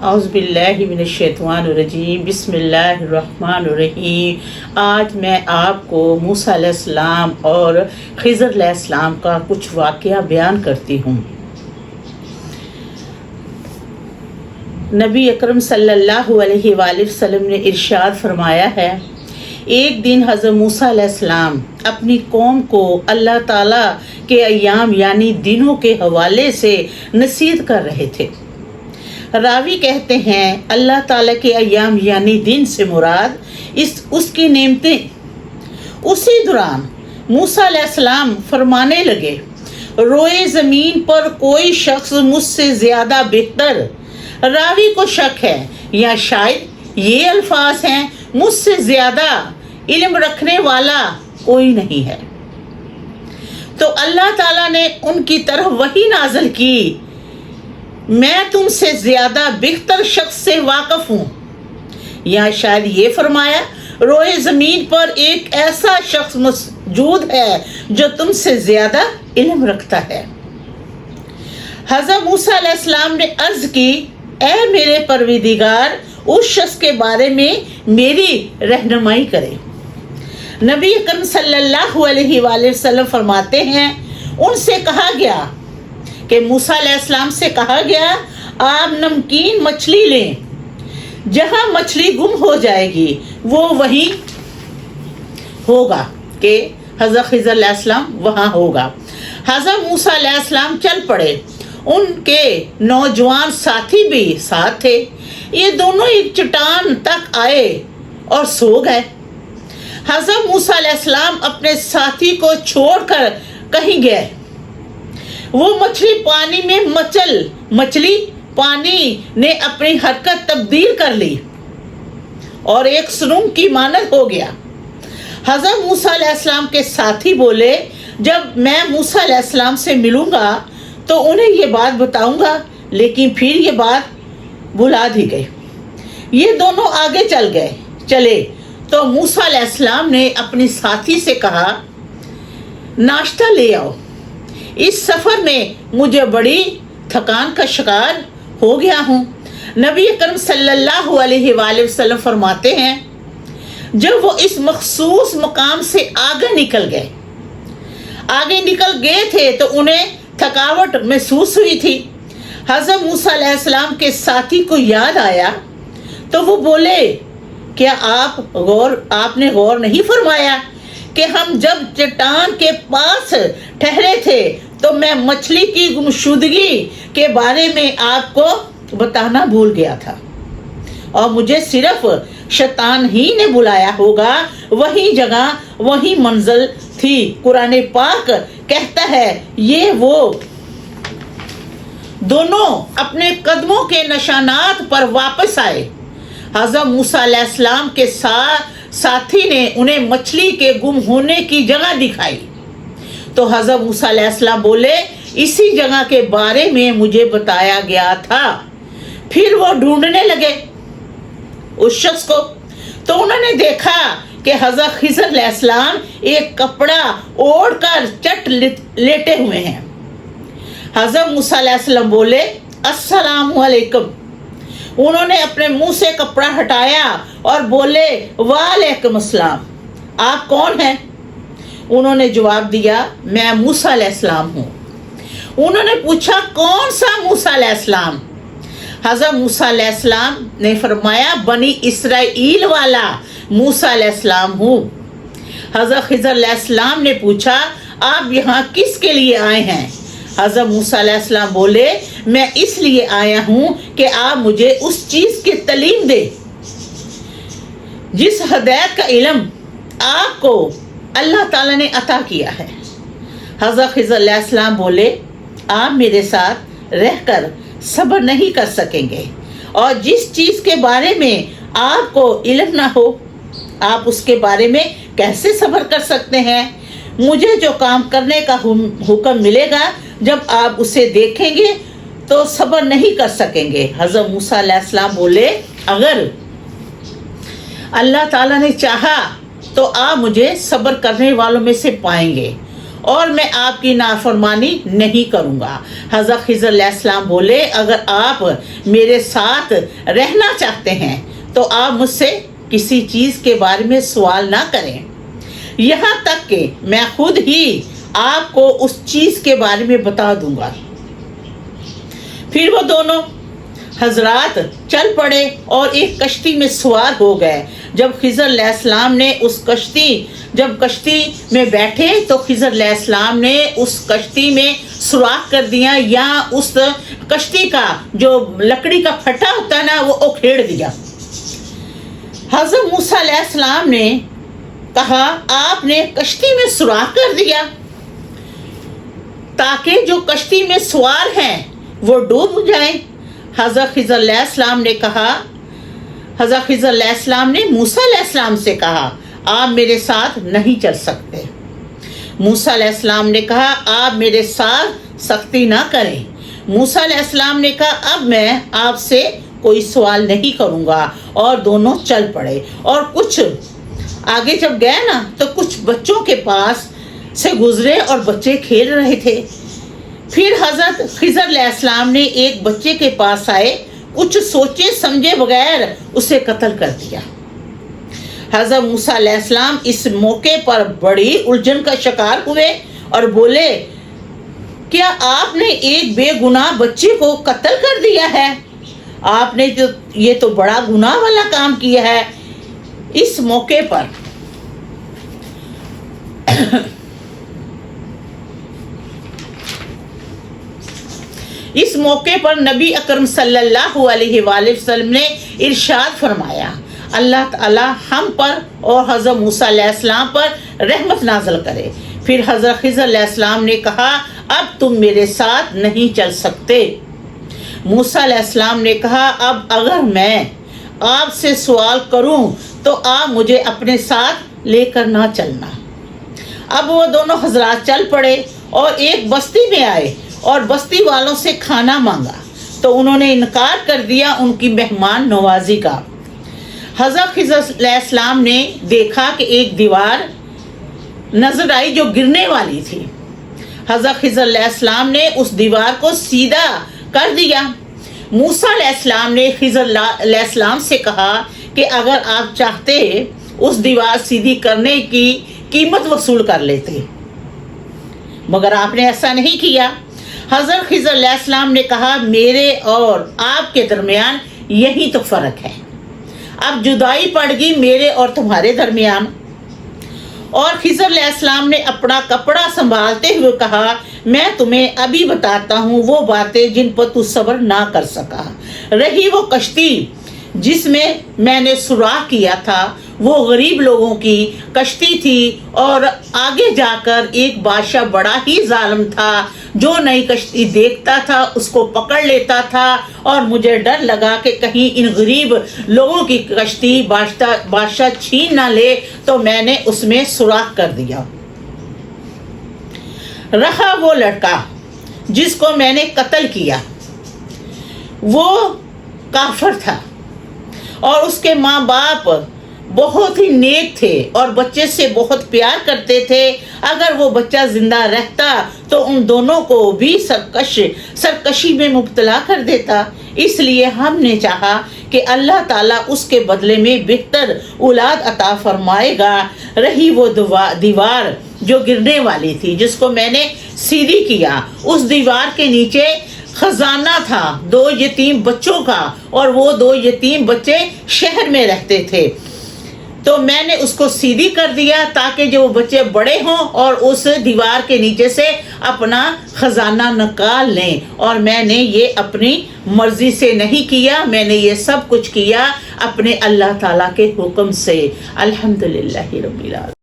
اعوذ باللہ من الشیطان الرجیم بسم اللہ الرحمن الرحیم۔ آج میں آپ کو موسیٰ علیہ السلام اور خضر علیہ السلام کا کچھ واقعہ بیان کرتی ہوں۔ نبی اکرم صلی اللہ علیہ وآلہ وسلم نے ارشاد فرمایا ہے، ایک دن حضرت موسیٰ علیہ السلام اپنی قوم کو اللہ تعالیٰ کے ایام یعنی دنوں کے حوالے سے نصیحت کر رہے تھے۔ راوی کہتے ہیں اللہ تعالیٰ کے ایام یعنی دن سے مراد اس کی نعمتیں۔ اسی دوران موسیٰ علیہ السلام فرمانے لگے، روئے زمین پر کوئی شخص مجھ سے زیادہ بہتر۔ راوی کو شک ہے یا شاید یہ الفاظ ہیں، مجھ سے زیادہ علم رکھنے والا کوئی نہیں ہے۔ تو اللہ تعالیٰ نے ان کی طرف وحی نازل کی، میں تم سے زیادہ بہتر شخص سے واقف ہوں۔ یا شاید یہ فرمایا، روئے زمین پر ایک ایسا شخص موجود ہے جو تم سے زیادہ علم رکھتا ہے۔ حضرت موسیٰ علیہ السلام نے عرض کی، اے میرے پروردگار، اس شخص کے بارے میں میری رہنمائی کرے۔ نبی اکرم صلی اللہ علیہ وآلہ وسلم فرماتے ہیں، ان سے کہا گیا کہ موسیٰ علیہ السلام سے کہا گیا، آپ نمکین مچھلی لیں، جہاں مچھلی گم ہو جائے گی وہ وہیں ہوگا کہ حضرت خضر علیہ السلام وہاں ہوگا۔ حضرت موسیٰ علیہ السلام چل پڑے، ان کے نوجوان ساتھی بھی ساتھ تھے۔ یہ دونوں ایک چٹان تک آئے اور سو گئے۔ حضرت موسیٰ علیہ السلام اپنے ساتھی کو چھوڑ کر کہیں گئے۔ وہ مچھلی پانی میں مچھلی پانی نے اپنی حرکت تبدیل کر لی اور ایک سرنگ کی مانند ہو گیا۔ حضرت موسیٰ علیہ السلام کے ساتھی بولے، جب میں موسیٰ علیہ السلام سے ملوں گا تو انہیں یہ بات بتاؤں گا، لیکن پھر یہ بات بھلا دی گئی۔ یہ دونوں آگے چلے تو موسیٰ علیہ السلام نے اپنی ساتھی سے کہا، ناشتہ لے آؤ، اس سفر میں مجھے بڑی تھکان کا شکار ہو گیا ہوں۔ نبی اکرم صلی اللہ علیہ وآلہ وسلم فرماتے ہیں، جب وہ اس مخصوص مقام سے آگے نکل گئے تھے تو انہیں تھکاوٹ محسوس ہوئی تھی۔ حضرت موسیٰ علیہ السلام کے ساتھی کو یاد آیا تو وہ بولے، کیا آپ نے غور نہیں فرمایا کہ ہم جب چٹان کے پاس ٹھہرے تھے تو میں مچھلی کی گمشدگی کے بارے میں آپ کو بتانا بھول گیا تھا، اور مجھے صرف شیطان ہی نے بلایا ہوگا، وہی جگہ وہی منزل تھی۔ قرآن پاک کہتا ہے، یہ وہ دونوں اپنے قدموں کے نشانات پر واپس آئے۔ حضرت موسیٰ علیہ السلام کے ساتھی نے انہیں مچھلی کے گم ہونے کی جگہ دکھائی تو حضرت موسیٰ علیہ السلام بولے، اسی جگہ کے بارے میں مجھے بتایا گیا تھا۔ پھر وہ ڈھونڈنے لگے اس شخص کو تو انہوں نے دیکھا کہ حضرت خضر علیہ السلام ایک کپڑا اوڑھ کر چٹ لیٹے ہوئے ہیں۔ حضرت موسیٰ علیہ السلام بولے، السلام علیکم۔ انہوں نے اپنے منہ سے کپڑا ہٹایا اور بولے، وعلیکم السلام، آپ کون ہیں؟ انہوں نے جواب دیا، میں موسیٰ علیہ السلام ہوں۔ انہوں نے پوچھا، کون سا موسیٰ علیہ السلام؟ حضرت موسیٰ علیہ السلام نے فرمایا، بنی اسرائیل والا موسیٰ علیہ السلام ہوں۔ حضرت خضر علیہ السلام نے پوچھا، آپ یہاں کس کے لیے آئے ہیں؟ حضرت موسیٰ علیہ السلام بولے، میں اس لیے آیا ہوں کہ آپ مجھے اس چیز کی تعلیم دے جس ہدایت کا علم آپ کو اللہ تعالیٰ نے عطا کیا ہے۔ حضرت خضر علیہ السلام بولے، آپ میرے ساتھ رہ کر صبر نہیں کر سکیں گے، اور جس چیز کے بارے میں آپ کو علم نہ ہو آپ اس کے بارے میں کیسے صبر کر سکتے ہیں؟ مجھے جو کام کرنے کا حکم ملے گا، جب آپ اسے دیکھیں گے تو صبر نہیں کر سکیں گے۔ حضرت موسیٰ علیہ السلام بولے، اگر اللہ تعالیٰ نے چاہا تو آپ مجھے صبر کرنے والوں میں سے پائیں گے، اور میں آپ کی نافرمانی نہیں کروں گا۔ حضرت خضر علیہ السلام بولے اگر آپ میرے ساتھ رہنا چاہتے ہیں تو آپ مجھ سے کسی چیز کے بارے میں سوال نہ کریں، یہاں تک کہ میں خود ہی آپ کو اس چیز کے بارے میں بتا دوں گا۔ پھر وہ دونوں حضرات چل پڑے اور ایک کشتی میں سوار ہو گئے۔ جب خضر علیہ السلام نے جب کشتی میں بیٹھے تو خضر علیہ السلام نے اس کشتی میں سوراخ کر دیا، یا اس کشتی کا جو لکڑی کا پھٹا ہوتا ہے نا وہ اکھیڑ دیا۔ حضرت موسیٰ علیہ السلام نے کہا آپ نے کشتی میں سوراخ کر دیا تاکہ جو کشتی میں سوار ہیں وہ ڈوب جائیں۔ حضرت خضر علیہ السلام نے کہا، حضرت خضر علیہ السلام نے موسیٰ علیہ السلام سے کہا آپ میرے ساتھ نہیں چل سکتے۔ موسیٰ علیہ السلام نے کہا آپ میرے ساتھ سختی نہ کریں۔ موسیٰ علیہ السلام نے کہا اب میں آپ سے کوئی سوال نہیں کروں گا، اور دونوں چل پڑے۔ اور کچھ آگے جب گئے نا تو کچھ بچوں کے پاس سے گزرے اور بچے کھیل رہے تھے۔ پھر حضرت خضر علیہ السلام نے ایک بچے کے پاس آئے، کچھ سوچے سمجھے بغیر اسے قتل کر دیا۔ حضرت موسیٰ علیہ السلام اس موقع پر بڑی الجھن کا شکار ہوئے اور بولے کیا آپ نے ایک بے گناہ بچے کو قتل کر دیا ہے؟ آپ نے یہ تو بڑا گناہ والا کام کیا ہے۔ اس موقع پر نبی اکرم صلی اللہ علیہ وآلہ وسلم نے ارشاد فرمایا اللہ تعالی ہم پر اور حضرت موسیٰ علیہ السلام پر رحمت نازل کرے۔ پھر حضرت خضر علیہ السلام نے کہا اب تم میرے ساتھ نہیں چل سکتے۔ موسیٰ علیہ السلام نے کہا اب اگر میں آپ سے سوال کروں تو آپ مجھے اپنے ساتھ لے کر نہ چلنا۔ اب وہ دونوں حضرات چل پڑے اور ایک بستی میں آئے اور بستی والوں سے کھانا مانگا تو انہوں نے انکار کر دیا ان کی مہمان نوازی کا۔ حضرت خضر علیہ السلام نے دیکھا کہ ایک دیوار نظر آئی جو گرنے والی تھی۔ حضرت خضر علیہ السلام نے اس دیوار کو سیدھا کر دیا۔ موسیٰ علیہ السلام نے خضر علیہ السلام سے کہا کہ اگر آپ چاہتے اس دیوار سیدھی کرنے کی قیمت وصول کر لیتے، مگر آپ نے ایسا نہیں کیا۔ حضرت خضر علیہ السلام نے کہا میرے اور آپ کے درمیان یہی تو فرق ہے، اب جدائی پڑ گئی میرے اور تمہارے درمیان۔ اور خضر علیہ السلام نے اپنا کپڑا سنبھالتے ہوئے کہا میں تمہیں ابھی بتاتا ہوں وہ باتیں جن پر تو صبر نہ کر سکا۔ رہی وہ کشتی جس میں نے سوراخ کیا تھا، وہ غریب لوگوں کی کشتی تھی، اور آگے جا کر ایک بادشاہ بڑا ہی ظالم تھا جو نئی کشتی دیکھتا تھا اس کو پکڑ لیتا تھا، اور مجھے ڈر لگا کہ کہیں ان غریب لوگوں کی کشتی بادشاہ چھین نہ لے، تو میں نے اس میں سوراخ کر دیا۔ رہا وہ لڑکا جس کو میں نے قتل کیا، وہ کافر تھا اور اس کے ماں باپ بہت ہی نیک تھے اور بچے سے بہت پیار کرتے تھے۔ اگر وہ بچہ زندہ رہتا تو ان دونوں کو بھی سرکشی میں مبتلا کر دیتا، اس لیے ہم نے چاہا کہ اللہ تعالیٰ اس کے بدلے میں بہتر اولاد عطا فرمائے گا۔ رہی وہ دیوار جو گرنے والی تھی جس کو میں نے سیدھی کیا، اس دیوار کے نیچے خزانہ تھا 2 یتیم بچوں کا، اور وہ 2 یتیم بچے شہر میں رہتے تھے، تو میں نے اس کو سیدھی کر دیا تاکہ جو بچے بڑے ہوں اور اس دیوار کے نیچے سے اپنا خزانہ نکال لیں، اور میں نے یہ اپنی مرضی سے نہیں کیا، میں نے یہ سب کچھ کیا اپنے اللہ تعالیٰ کے حکم سے۔ الحمدللہ رب العالمین۔